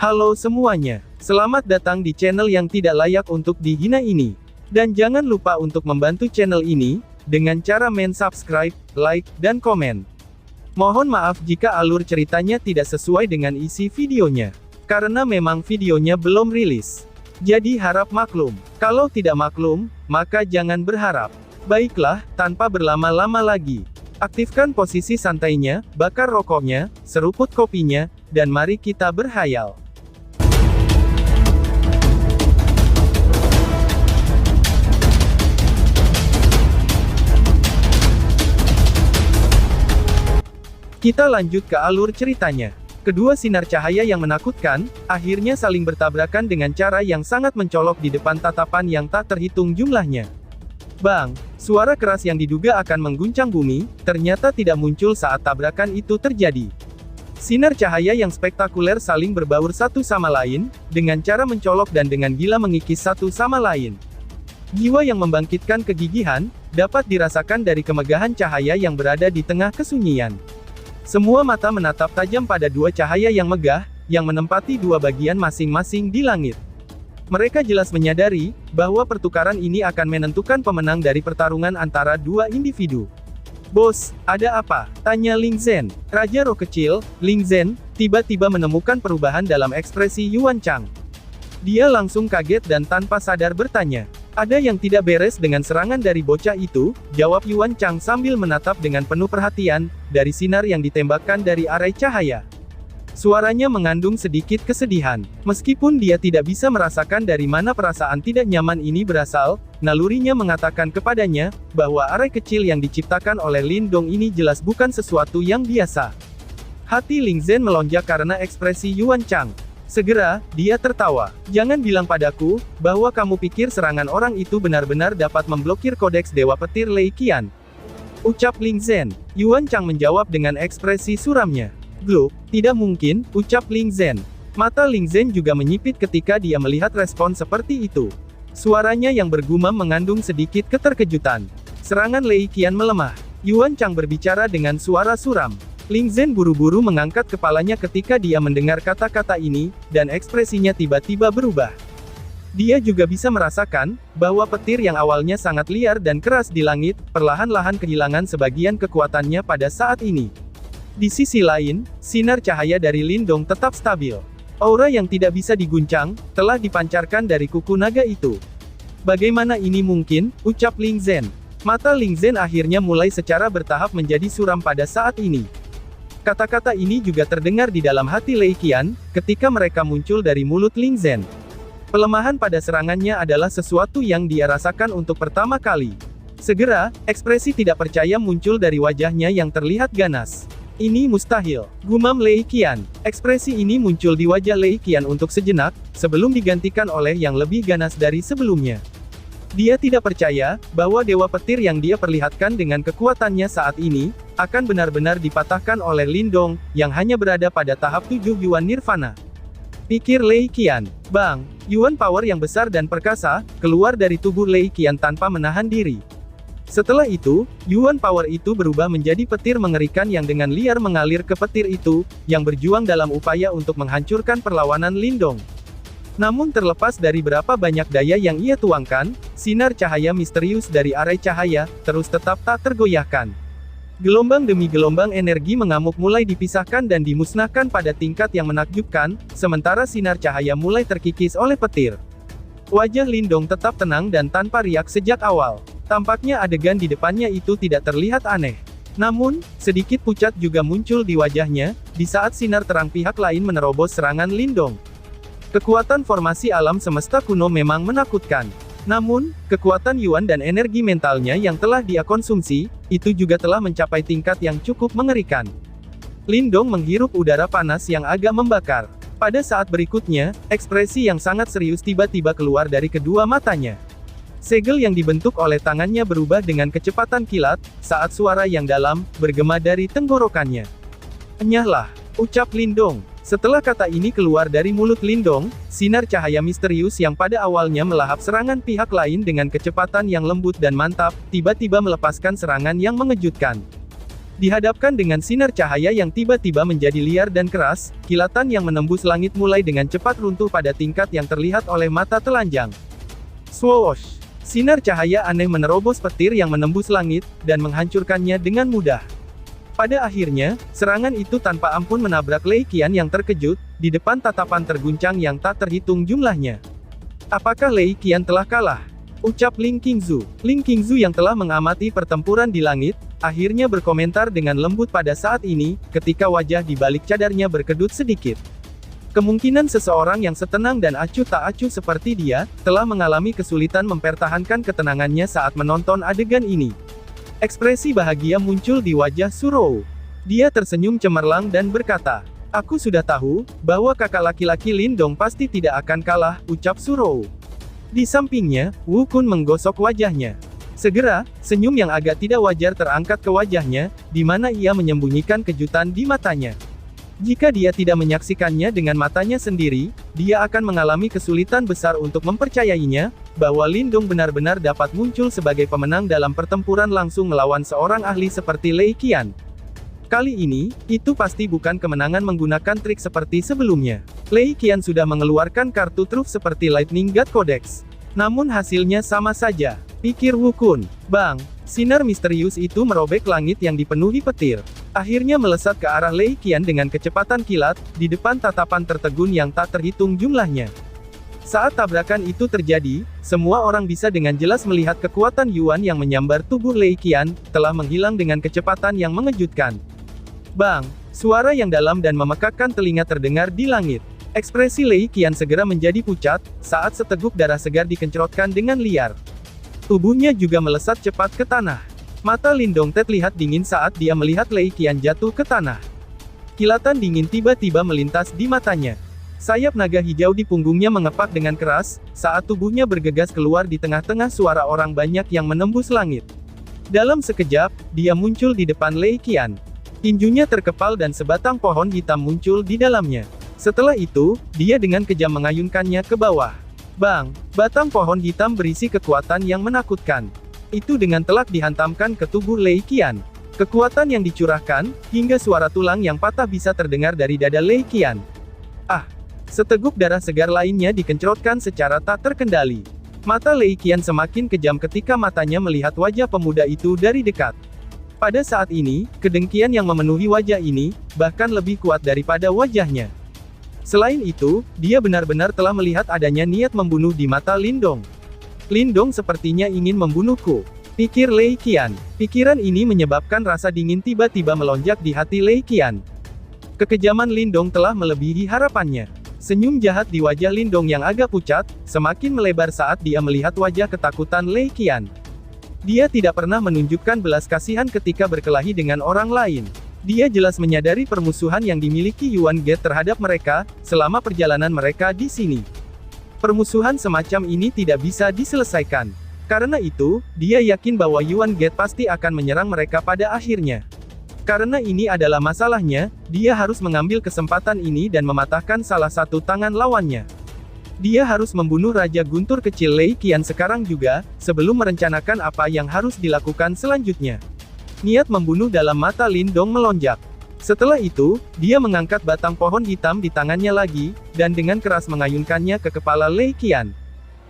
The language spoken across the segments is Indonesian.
Halo semuanya, selamat datang di channel yang tidak layak untuk dihina ini. Dan jangan lupa untuk membantu channel ini, dengan cara subscribe, like, dan komen. Mohon maaf jika alur ceritanya tidak sesuai dengan isi videonya. Karena memang videonya belum rilis. Jadi harap maklum. Kalau tidak maklum, maka jangan berharap. Baiklah, tanpa berlama-lama lagi. Aktifkan posisi santainya, bakar rokoknya, seruput kopinya, dan mari kita berhayal. Kita lanjut ke alur ceritanya. Kedua sinar cahaya yang menakutkan, akhirnya saling bertabrakan dengan cara yang sangat mencolok di depan tatapan yang tak terhitung jumlahnya. Bang! Suara keras yang diduga akan mengguncang bumi, ternyata tidak muncul saat tabrakan itu terjadi. Sinar cahaya yang spektakuler saling berbaur satu sama lain, dengan cara mencolok dan dengan gila mengikis satu sama lain. Jiwa yang membangkitkan kegigihan, dapat dirasakan dari kemegahan cahaya yang berada di tengah kesunyian. Semua mata menatap tajam pada dua cahaya yang megah, yang menempati dua bagian masing-masing di langit. Mereka jelas menyadari, bahwa pertukaran ini akan menentukan pemenang dari pertarungan antara dua individu. Bos, ada apa? Tanya Ling Zhen. Raja Roh Kecil, Ling Zhen, tiba-tiba menemukan perubahan dalam ekspresi Yuan Chang. Dia langsung kaget dan tanpa sadar bertanya. Ada yang tidak beres dengan serangan dari bocah itu, jawab Yuan Chang sambil menatap dengan penuh perhatian, dari sinar yang ditembakkan dari arai cahaya. Suaranya mengandung sedikit kesedihan. Meskipun dia tidak bisa merasakan dari mana perasaan tidak nyaman ini berasal, nalurinya mengatakan kepadanya, bahwa arai kecil yang diciptakan oleh Lin Dong ini jelas bukan sesuatu yang biasa. Hati Ling Zhen melonjak karena ekspresi Yuan Chang. Segera, dia tertawa. Jangan bilang padaku, bahwa kamu pikir serangan orang itu benar-benar dapat memblokir kodeks Dewa Petir Lei Qian. Ucap Ling Zhen. Yuan Chang menjawab dengan ekspresi suramnya. Gluk, tidak mungkin, ucap Ling Zhen. Mata Ling Zhen juga menyipit ketika dia melihat respon seperti itu. Suaranya yang bergumam mengandung sedikit keterkejutan. Serangan Lei Qian melemah. Yuan Chang berbicara dengan suara suram. Ling Zhen buru-buru mengangkat kepalanya ketika dia mendengar kata-kata ini, dan ekspresinya tiba-tiba berubah. Dia juga bisa merasakan, bahwa petir yang awalnya sangat liar dan keras di langit, perlahan-lahan kehilangan sebagian kekuatannya pada saat ini. Di sisi lain, sinar cahaya dari Lin Dong tetap stabil. Aura yang tidak bisa diguncang, telah dipancarkan dari kuku naga itu. Bagaimana ini mungkin, ucap Ling Zhen. Mata Ling Zhen akhirnya mulai secara bertahap menjadi suram pada saat ini. Kata-kata ini juga terdengar di dalam hati Lei Qian, ketika mereka muncul dari mulut Ling Zhen. Pelemahan pada serangannya adalah sesuatu yang dia rasakan untuk pertama kali. Segera, ekspresi tidak percaya muncul dari wajahnya yang terlihat ganas. Ini mustahil, gumam Lei Qian. Ekspresi ini muncul di wajah Lei Qian untuk sejenak, sebelum digantikan oleh yang lebih ganas dari sebelumnya. Dia tidak percaya, bahwa Dewa Petir yang dia perlihatkan dengan kekuatannya saat ini, akan benar-benar dipatahkan oleh Lin Dong, yang hanya berada pada tahap 7 Yuan Nirvana. Pikir Lei Qian. Bang! Yuan power yang besar dan perkasa, keluar dari tubuh Lei Qian tanpa menahan diri. Setelah itu, Yuan power itu berubah menjadi petir mengerikan yang dengan liar mengalir ke petir itu, yang berjuang dalam upaya untuk menghancurkan perlawanan Lin Dong. Namun terlepas dari berapa banyak daya yang ia tuangkan, sinar cahaya misterius dari arai cahaya, terus tetap tak tergoyahkan. Gelombang demi gelombang energi mengamuk mulai dipisahkan dan dimusnahkan pada tingkat yang menakjubkan, sementara sinar cahaya mulai terkikis oleh petir. Wajah Lin Dong tetap tenang dan tanpa riak sejak awal. Tampaknya adegan di depannya itu tidak terlihat aneh. Namun, sedikit pucat juga muncul di wajahnya, di saat sinar terang pihak lain menerobos serangan Lin Dong. Kekuatan formasi alam semesta kuno memang menakutkan. Namun, kekuatan Yuan dan energi mentalnya yang telah dia konsumsi, itu juga telah mencapai tingkat yang cukup mengerikan. Lin Dong menghirup udara panas yang agak membakar. Pada saat berikutnya, ekspresi yang sangat serius tiba-tiba keluar dari kedua matanya. Segel yang dibentuk oleh tangannya berubah dengan kecepatan kilat, saat suara yang dalam, bergema dari tenggorokannya. Enyahlah, ucap Lin Dong. Setelah kata ini keluar dari mulut Lin Dong, sinar cahaya misterius yang pada awalnya melahap serangan pihak lain dengan kecepatan yang lembut dan mantap, tiba-tiba melepaskan serangan yang mengejutkan. Dihadapkan dengan sinar cahaya yang tiba-tiba menjadi liar dan keras, kilatan yang menembus langit mulai dengan cepat runtuh pada tingkat yang terlihat oleh mata telanjang. Swoosh! Sinar cahaya aneh menerobos petir yang menembus langit, dan menghancurkannya dengan mudah. Pada akhirnya, serangan itu tanpa ampun menabrak Lei Qian yang terkejut, di depan tatapan terguncang yang tak terhitung jumlahnya. Apakah Lei Qian telah kalah? Ucap Ling Qingzu. Ling Qingzu yang telah mengamati pertempuran di langit, akhirnya berkomentar dengan lembut pada saat ini, ketika wajah di balik cadarnya berkedut sedikit. Kemungkinan seseorang yang setenang dan acuh tak acuh seperti dia, telah mengalami kesulitan mempertahankan ketenangannya saat menonton adegan ini. Ekspresi bahagia muncul di wajah Surou. Dia tersenyum cemerlang dan berkata, "Aku sudah tahu, bahwa kakak laki-laki Lindong pasti tidak akan kalah," ucap Surou. Di sampingnya, Wu Kun menggosok wajahnya. Segera, senyum yang agak tidak wajar terangkat ke wajahnya, di mana ia menyembunyikan kejutan di matanya. Jika dia tidak menyaksikannya dengan matanya sendiri, dia akan mengalami kesulitan besar untuk mempercayainya, bahwa Lindong benar-benar dapat muncul sebagai pemenang dalam pertempuran langsung melawan seorang ahli seperti Lei Qian. Kali ini, itu pasti bukan kemenangan menggunakan trik seperti sebelumnya. Lei Qian sudah mengeluarkan kartu truf seperti Lightning God Codex. Namun hasilnya sama saja, pikir Wu Kun. Bang! Sinar misterius itu merobek langit yang dipenuhi petir. Akhirnya melesat ke arah Lei Qian dengan kecepatan kilat, di depan tatapan tertegun yang tak terhitung jumlahnya. Saat tabrakan itu terjadi, semua orang bisa dengan jelas melihat kekuatan Yuan yang menyambar tubuh Lei Qian, telah menghilang dengan kecepatan yang mengejutkan. Bang! Suara yang dalam dan memekakkan telinga terdengar di langit. Ekspresi Lei Qian segera menjadi pucat, saat seteguk darah segar dikencrotkan dengan liar. Tubuhnya juga melesat cepat ke tanah. Mata Lindong terlihat dingin saat dia melihat Lei Qian jatuh ke tanah. Kilatan dingin tiba-tiba melintas di matanya. Sayap naga hijau di punggungnya mengepak dengan keras, saat tubuhnya bergegas keluar di tengah-tengah suara orang banyak yang menembus langit. Dalam sekejap, dia muncul di depan Lei Qian. Tinjunya terkepal dan sebatang pohon hitam muncul di dalamnya. Setelah itu, dia dengan kejam mengayunkannya ke bawah. Bang! Batang pohon hitam berisi kekuatan yang menakutkan. Itu dengan telak dihantamkan ke tubuh Lei Qian. Kekuatan yang dicurahkan, hingga suara tulang yang patah bisa terdengar dari dada Lei Qian. Ah! Seteguk darah segar lainnya dikencrotkan secara tak terkendali. Mata Lei Qian semakin kejam ketika matanya melihat wajah pemuda itu dari dekat. Pada saat ini, kedengkian yang memenuhi wajah ini, bahkan lebih kuat daripada wajahnya. Selain itu, dia benar-benar telah melihat adanya niat membunuh di mata Lindong. Lindong sepertinya ingin membunuhku, pikir Lei Qian. Pikiran ini menyebabkan rasa dingin tiba-tiba melonjak di hati Lei Qian. Kekejaman Lindong telah melebihi harapannya. Senyum jahat di wajah Lindong yang agak pucat, semakin melebar saat dia melihat wajah ketakutan Lei Qian. Dia tidak pernah menunjukkan belas kasihan ketika berkelahi dengan orang lain. Dia jelas menyadari permusuhan yang dimiliki Yuan Gate terhadap mereka, selama perjalanan mereka di sini. Permusuhan semacam ini tidak bisa diselesaikan. Karena itu, dia yakin bahwa Yuan Gate pasti akan menyerang mereka pada akhirnya. Karena ini adalah masalahnya, dia harus mengambil kesempatan ini dan mematahkan salah satu tangan lawannya. Dia harus membunuh Raja Guntur kecil Lei Qian sekarang juga, sebelum merencanakan apa yang harus dilakukan selanjutnya. Niat membunuh dalam mata Lindong melonjak. Setelah itu, dia mengangkat batang pohon hitam di tangannya lagi, dan dengan keras mengayunkannya ke kepala Lei Qian.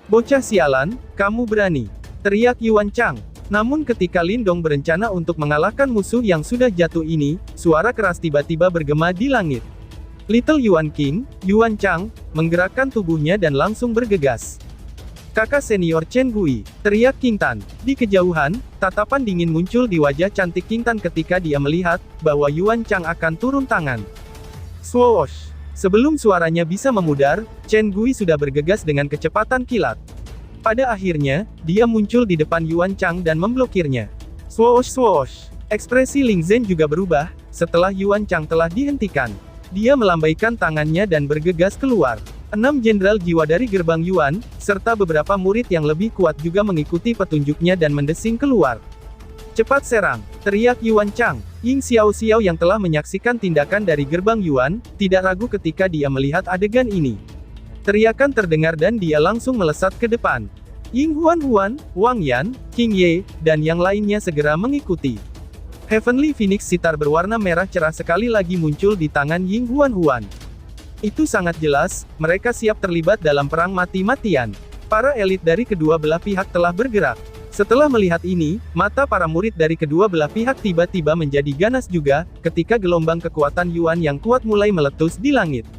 "Bocah sialan, kamu berani!" teriak Yuan Chang. Namun ketika Lindong berencana untuk mengalahkan musuh yang sudah jatuh ini, suara keras tiba-tiba bergema di langit. Little Yuan King, Yuan Chang, menggerakkan tubuhnya dan langsung bergegas. "Kakak senior Chen Gui!" teriak King Tan. Di kejauhan, tatapan dingin muncul di wajah cantik King Tan ketika dia melihat bahwa Yuan Chang akan turun tangan. Swoosh! Sebelum suaranya bisa memudar, Chen Gui sudah bergegas dengan kecepatan kilat. Pada akhirnya, dia muncul di depan Yuan Chang dan memblokirnya. Swoosh swoosh! Ekspresi Ling Zhen juga berubah, setelah Yuan Chang telah dihentikan. Dia melambaikan tangannya dan bergegas keluar. 6 jenderal jiwa dari gerbang Yuan, serta beberapa murid yang lebih kuat juga mengikuti petunjuknya dan mendesing keluar. "Cepat serang!" teriak Yuan Chang. Ying Xiao-Xiao yang telah menyaksikan tindakan dari gerbang Yuan, tidak ragu ketika dia melihat adegan ini. Teriakan terdengar dan dia langsung melesat ke depan. Ying Huan-Huan, Wang Yan, King Ye, dan yang lainnya segera mengikuti. Heavenly Phoenix sitar berwarna merah cerah sekali lagi muncul di tangan Ying Huan. Itu sangat jelas, mereka siap terlibat dalam perang mati-matian. Para elit dari kedua belah pihak telah bergerak. Setelah melihat ini, mata para murid dari kedua belah pihak tiba-tiba menjadi ganas juga, ketika gelombang kekuatan Yuan yang kuat mulai meletus di langit.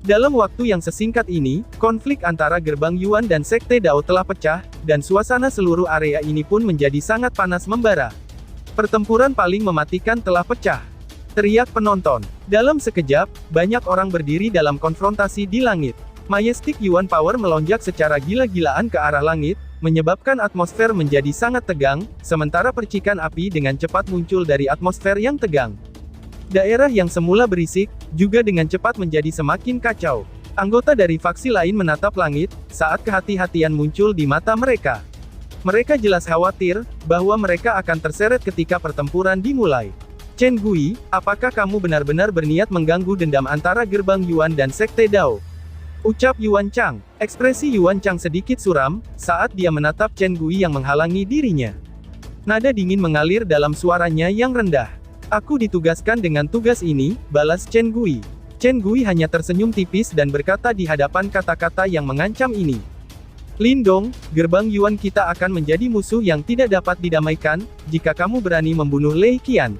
Dalam waktu yang sesingkat ini, konflik antara gerbang Yuan dan Sekte Dao telah pecah, dan suasana seluruh area ini pun menjadi sangat panas membara. Pertempuran paling mematikan telah pecah. Teriak penonton. Dalam sekejap, banyak orang berdiri dalam konfrontasi di langit. Majestic Yuan Power melonjak secara gila-gilaan ke arah langit, menyebabkan atmosfer menjadi sangat tegang, sementara percikan api dengan cepat muncul dari atmosfer yang tegang. Daerah yang semula berisik, juga dengan cepat menjadi semakin kacau. Anggota dari faksi lain menatap langit, saat kehati-hatian muncul di mata mereka. Mereka jelas khawatir, bahwa mereka akan terseret ketika pertempuran dimulai. Chen Gui, apakah kamu benar-benar berniat mengganggu dendam antara gerbang Yuan dan Sekte Dao? Ucap Yuan Chang. Ekspresi Yuan Chang sedikit suram, saat dia menatap Chen Gui yang menghalangi dirinya. Nada dingin mengalir dalam suaranya yang rendah. Aku ditugaskan dengan tugas ini, balas Chen Gui. Chen Gui hanya tersenyum tipis dan berkata di hadapan kata-kata yang mengancam ini. Lindong, gerbang Yuan kita akan menjadi musuh yang tidak dapat didamaikan, jika kamu berani membunuh Lei Qian.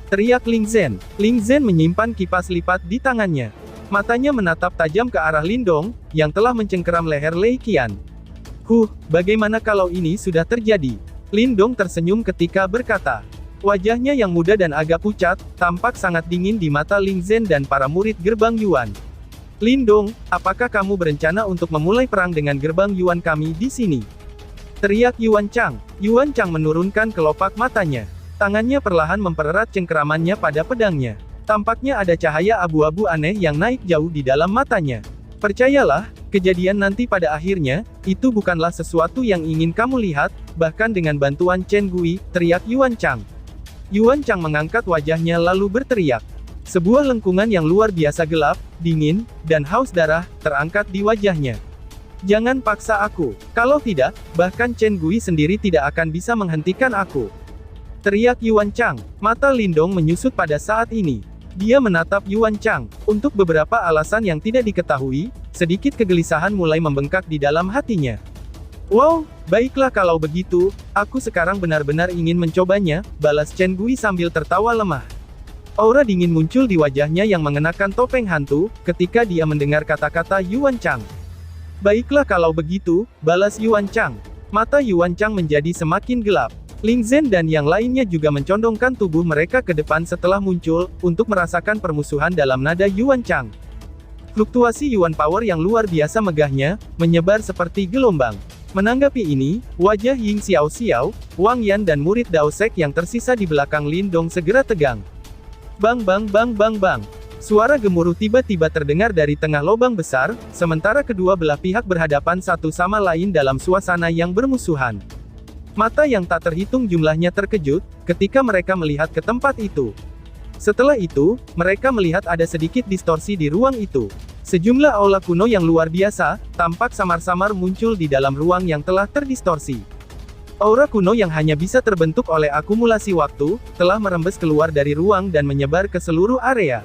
Teriak Ling Zhen. Ling Zhen menyimpan kipas lipat di tangannya. Matanya menatap tajam ke arah Lindong, yang telah mencengkeram leher Lei Qian. Bagaimana kalau ini sudah terjadi? Lindong tersenyum ketika berkata. Wajahnya yang muda dan agak pucat, tampak sangat dingin di mata Ling Zhen dan para murid gerbang Yuan. Lindong, apakah kamu berencana untuk memulai perang dengan gerbang Yuan kami di sini? Teriak Yuan Chang. Yuan Chang menurunkan kelopak matanya. Tangannya perlahan mempererat cengkeramannya pada pedangnya. Tampaknya ada cahaya abu-abu aneh yang naik jauh di dalam matanya. Percayalah, kejadian nanti pada akhirnya, itu bukanlah sesuatu yang ingin kamu lihat, bahkan dengan bantuan Chen Gui, teriak Yuan Chang. Yuan Chang mengangkat wajahnya lalu berteriak. Sebuah lengkungan yang luar biasa gelap, dingin, dan haus darah, terangkat di wajahnya. Jangan paksa aku. Kalau tidak, bahkan Chen Gui sendiri tidak akan bisa menghentikan aku. Teriak Yuan Chang. Mata Lindong menyusut pada saat ini. Dia menatap Yuan Chang. Untuk beberapa alasan yang tidak diketahui, sedikit kegelisahan mulai membengkak di dalam hatinya. Wow, baiklah kalau begitu, aku sekarang benar-benar ingin mencobanya, balas Chen Gui sambil tertawa lemah. Aura dingin muncul di wajahnya yang mengenakan topeng hantu, ketika dia mendengar kata-kata Yuan Chang. Baiklah kalau begitu, balas Yuan Chang. Mata Yuan Chang menjadi semakin gelap. Ling Zhen dan yang lainnya juga mencondongkan tubuh mereka ke depan setelah muncul, untuk merasakan permusuhan dalam nada Yuan Chang. Fluktuasi Yuan Power yang luar biasa megahnya, menyebar seperti gelombang. Menanggapi ini, wajah Ying Xiao Xiao, Wang Yan dan murid Dao Sek yang tersisa di belakang Lindong segera tegang. Bang bang bang bang bang. Suara gemuruh tiba-tiba terdengar dari tengah lubang besar, sementara kedua belah pihak berhadapan satu sama lain dalam suasana yang bermusuhan. Mata yang tak terhitung jumlahnya terkejut, ketika mereka melihat ke tempat itu. Setelah itu, mereka melihat ada sedikit distorsi di ruang itu. Sejumlah aula kuno yang luar biasa, tampak samar-samar muncul di dalam ruang yang telah terdistorsi. Aura kuno yang hanya bisa terbentuk oleh akumulasi waktu, telah merembes keluar dari ruang dan menyebar ke seluruh area.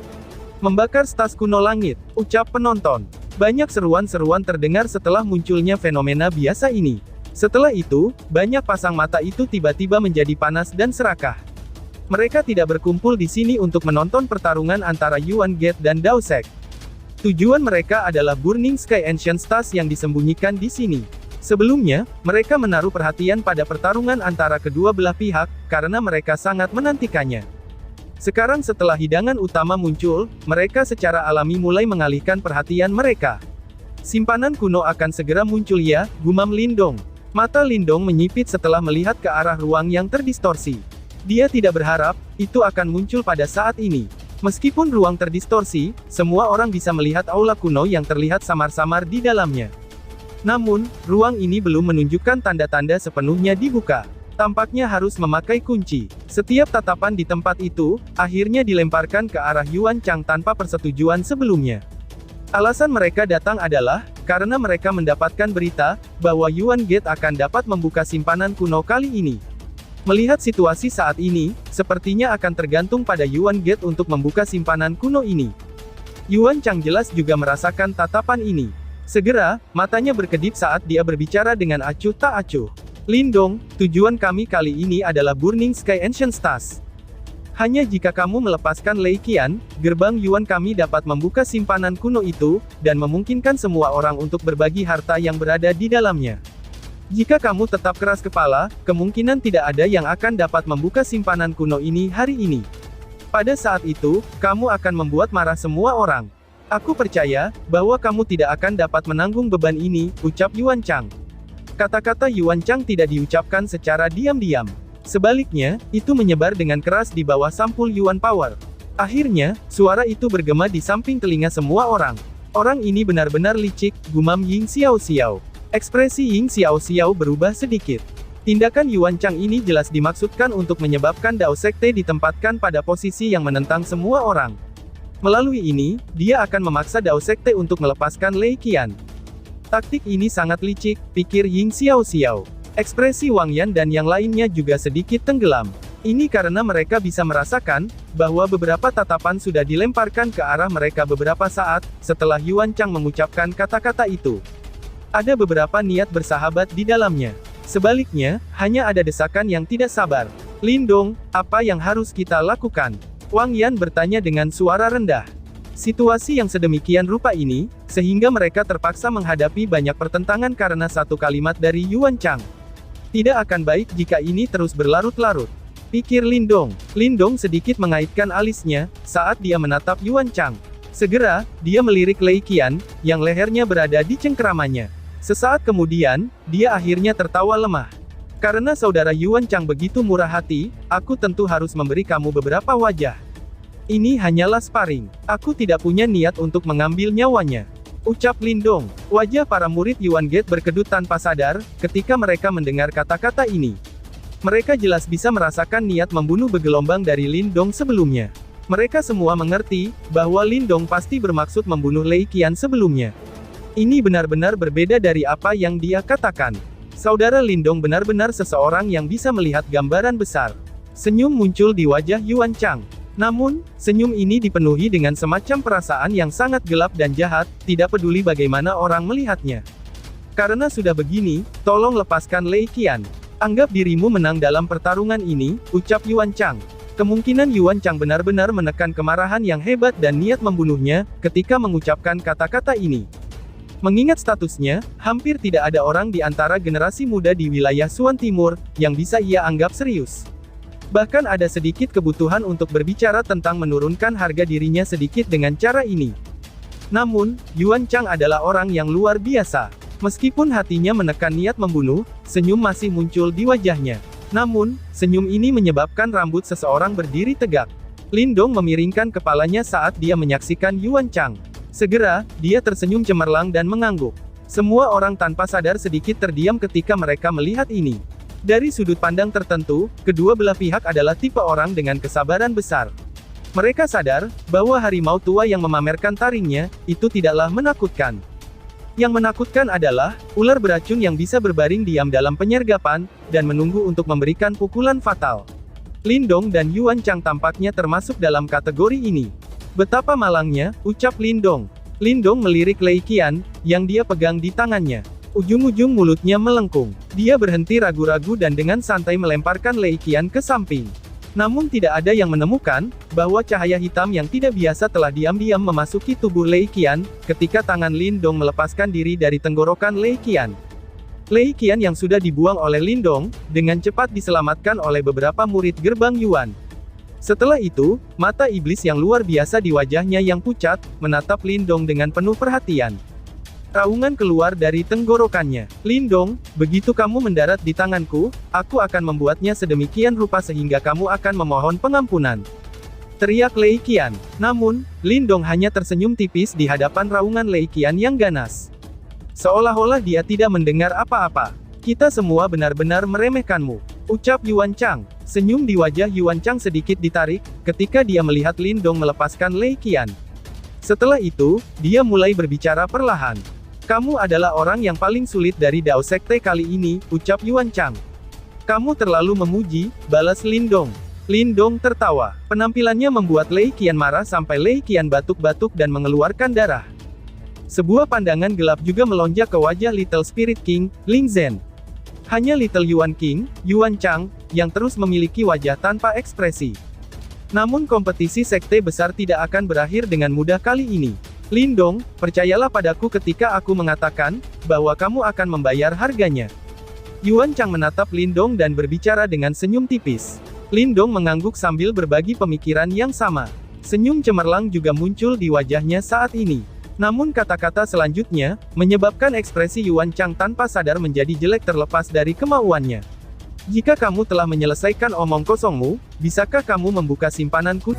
Membakar stas kuno langit, ucap penonton. Banyak seruan-seruan terdengar setelah munculnya fenomena biasa ini. Setelah itu, banyak pasang mata itu tiba-tiba menjadi panas dan serakah. Mereka tidak berkumpul di sini untuk menonton pertarungan antara Yuan Gate dan Dao Sek. Tujuan mereka adalah Burning Sky Ancient Stars yang disembunyikan di sini. Sebelumnya, mereka menaruh perhatian pada pertarungan antara kedua belah pihak, karena mereka sangat menantikannya. Sekarang setelah hidangan utama muncul, mereka secara alami mulai mengalihkan perhatian mereka. Simpanan kuno akan segera muncul ya, gumam Lindong. Mata Lindong menyipit setelah melihat ke arah ruang yang terdistorsi. Dia tidak berharap, itu akan muncul pada saat ini. Meskipun ruang terdistorsi, semua orang bisa melihat aula kuno yang terlihat samar-samar di dalamnya. Namun, ruang ini belum menunjukkan tanda-tanda sepenuhnya dibuka. Tampaknya harus memakai kunci. Setiap tatapan di tempat itu, akhirnya dilemparkan ke arah Yuan Chang tanpa persetujuan sebelumnya. Alasan mereka datang adalah, karena mereka mendapatkan berita, bahwa Yuan Gate akan dapat membuka simpanan kuno kali ini. Melihat situasi saat ini, sepertinya akan tergantung pada Yuan Gate untuk membuka simpanan kuno ini. Yuan Chang jelas juga merasakan tatapan ini. Segera, matanya berkedip saat dia berbicara dengan acuh tak acuh. Lindong, tujuan kami kali ini adalah Burning Sky Ancient Stars. Hanya jika kamu melepaskan Lei Qian, gerbang Yuan kami dapat membuka simpanan kuno itu, dan memungkinkan semua orang untuk berbagi harta yang berada di dalamnya. Jika kamu tetap keras kepala, kemungkinan tidak ada yang akan dapat membuka simpanan kuno ini hari ini. Pada saat itu, kamu akan membuat marah semua orang. Aku percaya, bahwa kamu tidak akan dapat menanggung beban ini, ucap Yuan Chang. Kata-kata Yuan Chang tidak diucapkan secara diam-diam. Sebaliknya, itu menyebar dengan keras di bawah sampul Yuan Power. Akhirnya, suara itu bergema di samping telinga semua orang. Orang ini benar-benar licik, gumam Ying Xiao Xiao. Ekspresi Ying Xiao Xiao berubah sedikit. Tindakan Yuan Chang ini jelas dimaksudkan untuk menyebabkan Dao Sekte ditempatkan pada posisi yang menentang semua orang. Melalui ini, dia akan memaksa Dao Sekte untuk melepaskan Lei Qian. Taktik ini sangat licik, pikir Ying Xiao Xiao. Ekspresi Wang Yan dan yang lainnya juga sedikit tenggelam. Ini karena mereka bisa merasakan, bahwa beberapa tatapan sudah dilemparkan ke arah mereka beberapa saat, setelah Yuan Chang mengucapkan kata-kata itu. Ada beberapa niat bersahabat di dalamnya. Sebaliknya, hanya ada desakan yang tidak sabar. Lindong, apa yang harus kita lakukan? Wang Yan bertanya dengan suara rendah. Situasi yang sedemikian rupa ini, sehingga mereka terpaksa menghadapi banyak pertentangan karena satu kalimat dari Yuan Chang. Tidak akan baik jika ini terus berlarut-larut. Pikir Lindong. Lindong sedikit mengaitkan alisnya, saat dia menatap Yuan Chang. Segera, dia melirik Lei Qian, yang lehernya berada di cengkeramannya. Sesaat kemudian, dia akhirnya tertawa lemah. Karena saudara Yuan Chang begitu murah hati, aku tentu harus memberi kamu beberapa wajah. Ini hanyalah sparring. Aku tidak punya niat untuk mengambil nyawanya. Ucap Lindong. Wajah para murid Yuan Gate berkedut tanpa sadar, ketika mereka mendengar kata-kata ini. Mereka jelas bisa merasakan niat membunuh bergelombang dari Lindong sebelumnya. Mereka semua mengerti, bahwa Lindong pasti bermaksud membunuh Lei Qian sebelumnya. Ini benar-benar berbeda dari apa yang dia katakan. Saudara Lindong benar-benar seseorang yang bisa melihat gambaran besar. Senyum muncul di wajah Yuan Chang. Namun, senyum ini dipenuhi dengan semacam perasaan yang sangat gelap dan jahat, tidak peduli bagaimana orang melihatnya. Karena sudah begini, tolong lepaskan Lei Qian. Anggap dirimu menang dalam pertarungan ini, ucap Yuan Chang. Kemungkinan Yuan Chang benar-benar menekan kemarahan yang hebat dan niat membunuhnya, ketika mengucapkan kata-kata ini. Mengingat statusnya, hampir tidak ada orang di antara generasi muda di wilayah Suan Timur, yang bisa ia anggap serius. Bahkan ada sedikit kebutuhan untuk berbicara tentang menurunkan harga dirinya sedikit dengan cara ini. Namun, Yuan Chang adalah orang yang luar biasa. Meskipun hatinya menekan niat membunuh, senyum masih muncul di wajahnya. Namun, senyum ini menyebabkan rambut seseorang berdiri tegak. Lindong memiringkan kepalanya saat dia menyaksikan Yuan Chang. Segera, dia tersenyum cemerlang dan mengangguk. Semua orang tanpa sadar sedikit terdiam ketika mereka melihat ini. Dari sudut pandang tertentu, kedua belah pihak adalah tipe orang dengan kesabaran besar. Mereka sadar, bahwa harimau tua yang memamerkan taringnya, itu tidaklah menakutkan. Yang menakutkan adalah, ular beracun yang bisa berbaring diam dalam penyergapan, dan menunggu untuk memberikan pukulan fatal. Lindong dan Yuan Chang tampaknya termasuk dalam kategori ini. Betapa malangnya, ucap Lindong. Lindong melirik Lei Qian, yang dia pegang di tangannya. Ujung-ujung mulutnya melengkung. Dia berhenti ragu-ragu dan dengan santai melemparkan Lei Qian ke samping. Namun tidak ada yang menemukan, bahwa cahaya hitam yang tidak biasa telah diam-diam memasuki tubuh Lei Qian, ketika tangan Lindong melepaskan diri dari tenggorokan Lei Qian. Lei Qian yang sudah dibuang oleh Lindong, dengan cepat diselamatkan oleh beberapa murid gerbang Yuan. Setelah itu, mata iblis yang luar biasa di wajahnya yang pucat, menatap Lindong dengan penuh perhatian. Raungan keluar dari tenggorokannya. Lindong, begitu kamu mendarat di tanganku, aku akan membuatnya sedemikian rupa sehingga kamu akan memohon pengampunan. Teriak Lei Qian. Namun, Lindong hanya tersenyum tipis di hadapan raungan Lei Qian yang ganas. Seolah-olah dia tidak mendengar apa-apa. Kita semua benar-benar meremehkanmu, ucap Yuan Chang. Senyum di wajah Yuan Chang sedikit ditarik, ketika dia melihat Lindong melepaskan Lei Qian. Setelah itu, dia mulai berbicara perlahan. Kamu adalah orang yang paling sulit dari Dao Sekte kali ini, ucap Yuan Chang. Kamu terlalu memuji, balas Lindong. Lindong tertawa. Penampilannya membuat Lei Qian marah sampai Lei Qian batuk-batuk dan mengeluarkan darah. Sebuah pandangan gelap juga melonjak ke wajah Little Spirit King, Ling Zhen. Hanya Little Yuan King, Yuan Chang, yang terus memiliki wajah tanpa ekspresi. Namun kompetisi sekte besar tidak akan berakhir dengan mudah kali ini. Lindong, percayalah padaku ketika aku mengatakan, bahwa kamu akan membayar harganya. Yuan Chang menatap Lindong dan berbicara dengan senyum tipis. Lindong mengangguk sambil berbagi pemikiran yang sama. Senyum cemerlang juga muncul di wajahnya saat ini. Namun kata-kata selanjutnya, menyebabkan ekspresi Yuan Chang tanpa sadar menjadi jelek terlepas dari kemauannya. Jika kamu telah menyelesaikan omong kosongmu, bisakah kamu membuka simpananku?